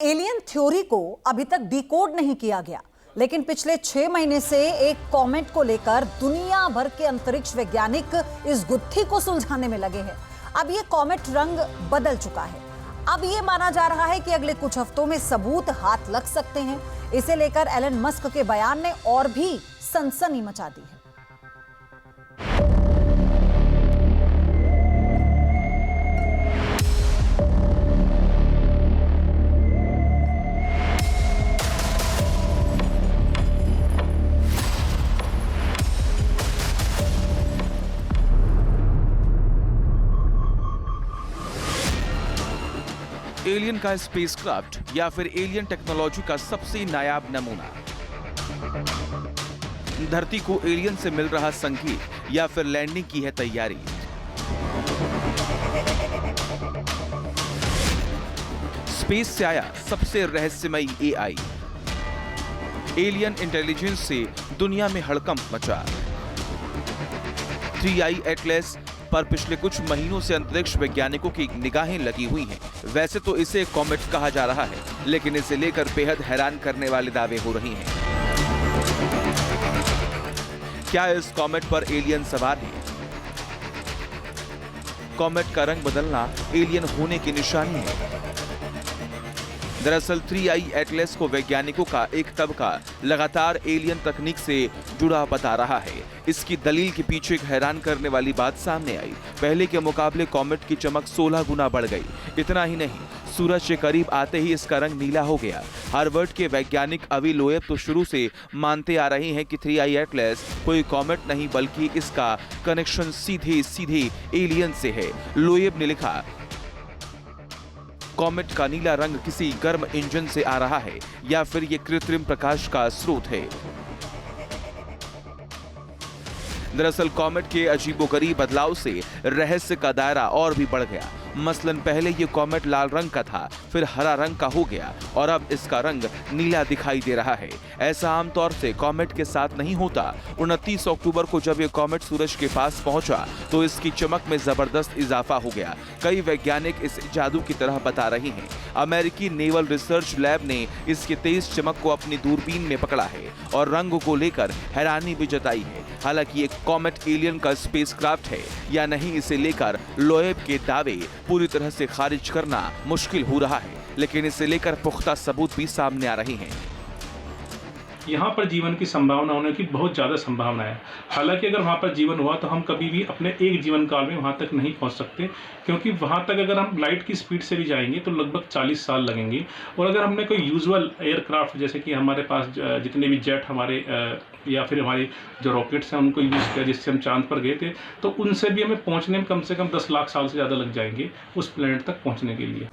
Alien theory को अभी तक डिकोड नहीं किया गया, लेकिन पिछले 6 महीने से एक कॉमेट को लेकर दुनिया भर के अंतरिक्ष वैज्ञानिक इस गुत्थी को सुलझाने में लगे हैं। अब ये कॉमेट रंग बदल चुका है। अब ये माना जा रहा है कि अगले कुछ हफ्तों में सबूत हाथ लग सकते हैं। इसे लेकर एलन मस्क के बयान ने और भी सनसनी मचा दी है। एलियन का स्पेसक्राफ्ट या फिर एलियन टेक्नोलॉजी का सबसे नायाब नमूना, धरती को एलियन से मिल रहा संकेत या फिर लैंडिंग की है तैयारी। स्पेस से आया सबसे रहस्यमयी एआई, एलियन इंटेलिजेंस से दुनिया में हड़कंप मचा। 3I एटलस पर पिछले कुछ महीनों से अंतरिक्ष वैज्ञानिकों की निगाहें लगी हुई हैं। वैसे तो इसे कॉमेट कहा जा रहा है, लेकिन इसे लेकर बेहद हैरान करने वाले दावे हो रहे हैं। क्या इस कॉमेट पर एलियन सवार है? कॉमेट का रंग बदलना एलियन होने की निशानी है। दरअसल 3I एटलस को वैज्ञानिकों का एक तबका लगातार एलियन तकनीक से जुड़ा बता रहा है। इसकी दलील के पीछे एक हैरान करने वाली बात सामने आई। पहले के मुकाबले कॉमेट की चमक 16 गुना बढ़ गई। इतना ही नहीं, सूरज के करीब आते ही इसका रंग नीला हो गया। हार्वर्ड के वैज्ञानिक अवी लोएब तो शुरू से मानते आ रहे हैं कि 3I एटलस कोई कॉमेट नहीं बल्कि इसका कनेक्शन सीधे एलियन से है। लोएब ने लिखा, कॉमेट का नीला रंग किसी गर्म इंजन से आ रहा है या फिर ये कृत्रिम प्रकाश का स्रोत है। दरअसल कॉमेट के अजीबोगरीब बदलाव से रहस्य का दायरा और भी बढ़ गया। मसलन पहले ये कॉमेट लाल रंग का था, फिर हरा रंग का हो गया और अब इसका रंग नीला दिखाई दे रहा है। ऐसा आमतौर से कॉमेट के साथ नहीं होता। 29 अक्टूबर को जब ये कॉमेट सूरज के पास पहुंचा तो इसकी चमक में जबरदस्त इजाफा हो गया। कई वैज्ञानिक इसे जादू की तरह बता रहे हैं। अमेरिकी नेवल रिसर्च लैब ने इसकी तेज चमक को अपनी दूरबीन में पकड़ा है और रंग को लेकर हैरानी भी जताई है। हालांकि ये कॉमेट एलियन का स्पेसक्राफ्ट है या नहीं, इसे लेकर लोएब के दावे पूरी तरह से खारिज करना मुश्किल हो रहा है, लेकिन इसे लेकर पुख्ता सबूत भी सामने आ रहे हैं। यहाँ पर जीवन की संभावना होने की बहुत ज़्यादा संभावना है। हालांकि अगर वहाँ पर जीवन हुआ तो हम कभी भी अपने एक जीवन काल में वहाँ तक नहीं पहुँच सकते, क्योंकि वहाँ तक अगर हम लाइट की स्पीड से भी जाएंगे तो लगभग 40 साल लगेंगे। और अगर हमने कोई यूजुअल एयरक्राफ्ट, जैसे कि हमारे पास जितने भी जेट हमारे या फिर हमारे जो रॉकेट्स हैं उनको यूज़ किया जिससे हम चांद पर गए थे, तो उनसे भी हमें पहुँचने में कम से कम 10 लाख साल से ज़्यादा लग जाएंगे उस प्लेनेट तक पहुँचने के लिए।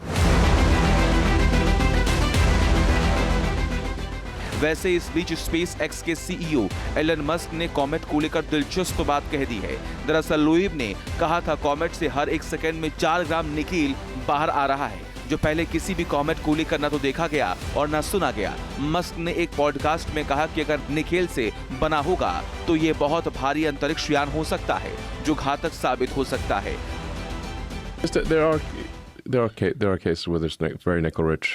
वैसे इस बीच स्पेस एक्स के CEO एलन मस्क ने कॉमेट को लेकर दिलचस्प बात कह दी है। दरअसल लोएब ने कहा था कॉमेट से हर 1 सेकंड में 4 ग्राम निकेल बाहर आ रहा है, जो पहले किसी भी कॉमेट को लेकर न तो देखा गया और न सुना गया। मस्क ने एक पॉडकास्ट में कहा कि अगर निकेल से बना होगा तो ये बहुत भारी अंतरिक्ष यान हो सकता है जो घातक साबित हो सकता है। There are cases where there's very nickel-rich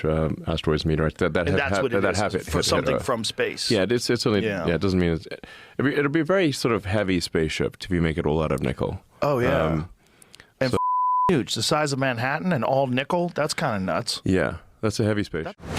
asteroids, meteorites that have it for something from space. Yeah, it's only it doesn't mean it'll be a very sort of heavy spaceship if you make it all out of nickel. Oh yeah, and huge, the size of Manhattan and all nickel. That's kind of nuts. Yeah, that's a heavy spaceship.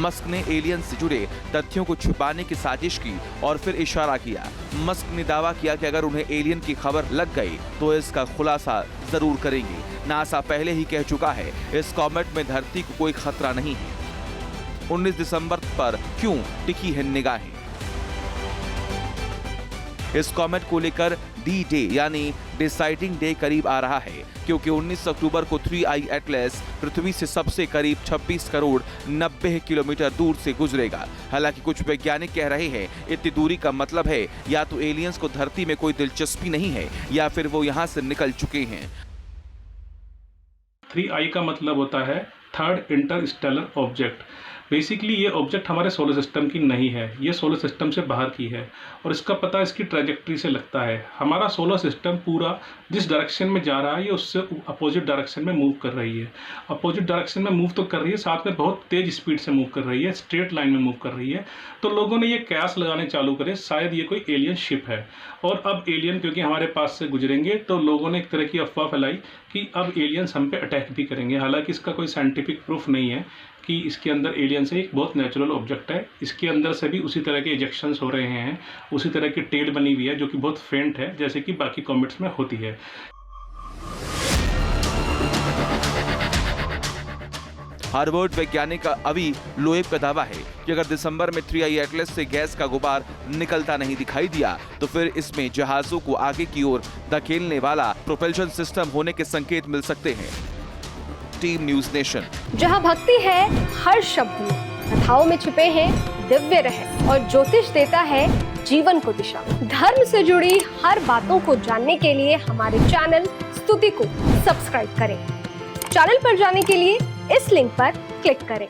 Musk ने alien से जुड़े तथ्यों को छुपाने की साजिश की और फिर इशारा किया। मस्क ने दावा किया कि अगर उन्हें एलियन की खबर लग गई तो इसका खुलासा जरूर करेंगे। नासा पहले ही कह चुका है इस कॉमेट में धरती को कोई खतरा नहीं है। 19 दिसंबर पर क्यों टिकी है निगाहें? इस कॉमेट को लेकर D-Day यानी डिसाइडिंग डे करीब आ रहा है, क्योंकि 19 अक्टूबर को 3I एटलस पृथ्वी से सबसे करीब 26 करोड़ 90 किलोमीटर दूर से गुजरेगा। हालांकि कुछ वैज्ञानिक कह रहे हैं इतनी दूरी का मतलब है या तो एलियंस को धरती में कोई दिलचस्पी नहीं है या फिर वो यहाँ से निकल चुके हैं। 3I का मतलब होता है थर्ड इंटरस्टेलर ऑब्जेक्ट। बेसिकली ये ऑब्जेक्ट हमारे सोलर सिस्टम की नहीं है, ये सोलर सिस्टम से बाहर की है और इसका पता इसकी ट्रैजेक्टरी से लगता है। हमारा सोलर सिस्टम पूरा जिस डायरेक्शन में जा रहा है ये उससे अपोजिट डायरेक्शन में मूव कर रही है। अपोजिट डायरेक्शन में मूव तो कर रही है, साथ में बहुत तेज स्पीड से मूव कर रही है, स्ट्रेट लाइन में मूव कर रही है। तो लोगों ने ये कयास लगाने चालू करे शायद ये कोई एलियन शिप है, और अब एलियन क्योंकि हमारे पास से गुजरेंगे तो लोगों ने एक तरह की अफवाह फैलाई कि अब एलियंस हम पे अटैक भी करेंगे। हालांकि इसका कोई साइंटिफिक प्रूफ नहीं है कि इसके अंदर एलियन से, एक बहुत नेचुरल ऑब्जेक्ट है। इसके अंदर से भी उसी तरह के इजेक्शंस हो रहे हैं, उसी तरह की टेल बनी हुई है जो कि बहुत फेंट है जैसे कि बाकी कॉमेट्स में होती है। हार्वर्ड वैज्ञानिक अवी लोएब का दावा है कि अगर दिसंबर में 3i एटलस से गैस का गुबार निकलता नहीं दिखाई दिया तो फिर इसमें जहाजों को आगे की ओर धकेलने वाला प्रोपल्शन सिस्टम होने के संकेत मिल सकते हैं। Team news nation. जहां भक्ति है हर शब्द में, कथाओं में छिपे हैं दिव्य रहस्य और ज्योतिष देता है जीवन को दिशा। धर्म से जुड़ी हर बातों को जानने के लिए हमारे चैनल स्तुति को सब्सक्राइब करें। चैनल पर जाने के लिए इस लिंक पर क्लिक करें।